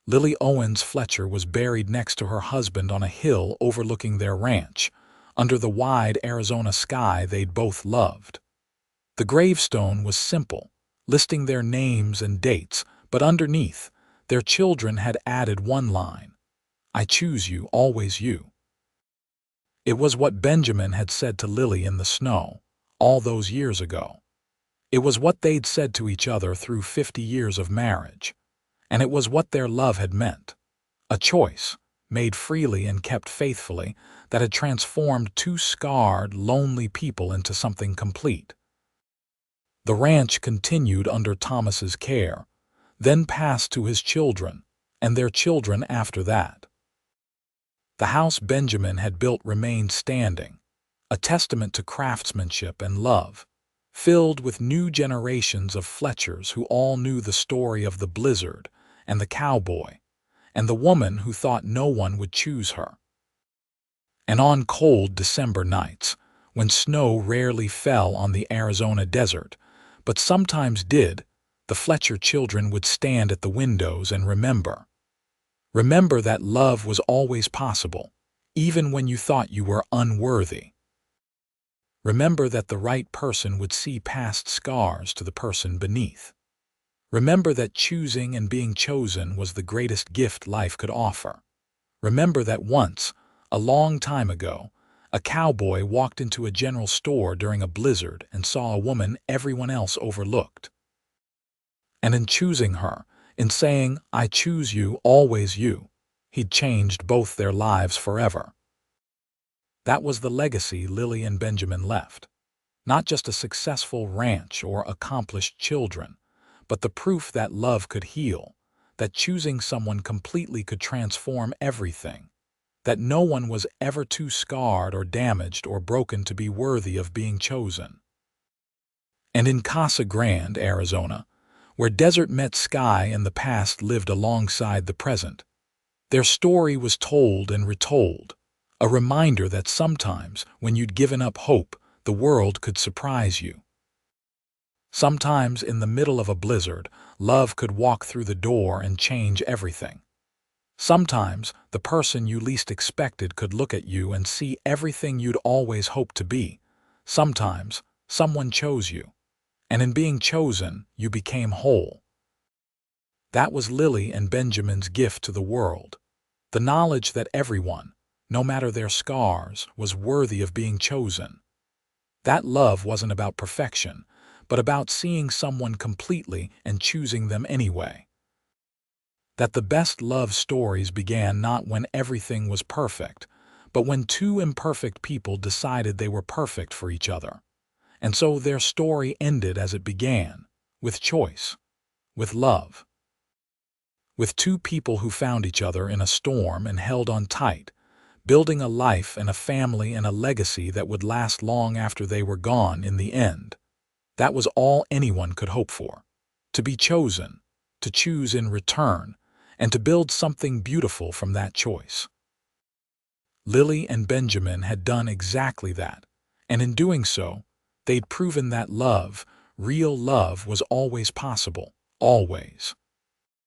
Lily Owens Fletcher was buried next to her husband on a hill overlooking their ranch, under the wide Arizona sky they'd both loved. The gravestone was simple, listing their names and dates, but underneath, their children had added one line: "I choose you, always you." It was what Benjamin had said to Lily in the snow, all those years ago. It was what they'd said to each other through 50 years of marriage. And it was what their love had meant. A choice, made freely and kept faithfully, that had transformed 2 scarred, lonely people into something complete. The ranch continued under Thomas's care, then passed to his children, and their children after that. The house Benjamin had built remained standing, a testament to craftsmanship and love, filled with new generations of Fletchers who all knew the story of the blizzard and the cowboy, and the woman who thought no one would choose her. And on cold December nights, when snow rarely fell on the Arizona desert, but sometimes did, the Fletcher children would stand at the windows and remember. Remember that love was always possible, even when you thought you were unworthy. Remember that the right person would see past scars to the person beneath. Remember that choosing and being chosen was the greatest gift life could offer. Remember that once, a long time ago, a cowboy walked into a general store during a blizzard and saw a woman everyone else overlooked. And in choosing her, in saying, "I choose you, always you," he'd changed both their lives forever. That was the legacy Lily and Benjamin left. Not just a successful ranch or accomplished children, but the proof that love could heal, that choosing someone completely could transform everything, that no one was ever too scarred or damaged or broken to be worthy of being chosen. And in Casa Grande, Arizona, where desert met sky and the past lived alongside the present, their story was told and retold, a reminder that sometimes, when you'd given up hope, the world could surprise you. Sometimes, in the middle of a blizzard, love could walk through the door and change everything. Sometimes, the person you least expected could look at you and see everything you'd always hoped to be. Sometimes, someone chose you, and in being chosen, you became whole. That was Lily and Benjamin's gift to the world, the knowledge that everyone, no matter their scars, was worthy of being chosen. That love wasn't about perfection, but about seeing someone completely and choosing them anyway. That the best love stories began not when everything was perfect, but when two imperfect people decided they were perfect for each other. And so their story ended as it began, with choice, with love. With two people who found each other in a storm and held on tight, building a life and a family and a legacy that would last long after they were gone in the end. That was all anyone could hope for. To be chosen, to choose in return, and to build something beautiful from that choice. Lily and Benjamin had done exactly that, and in doing so, they'd proven that love, real love, was always possible, always.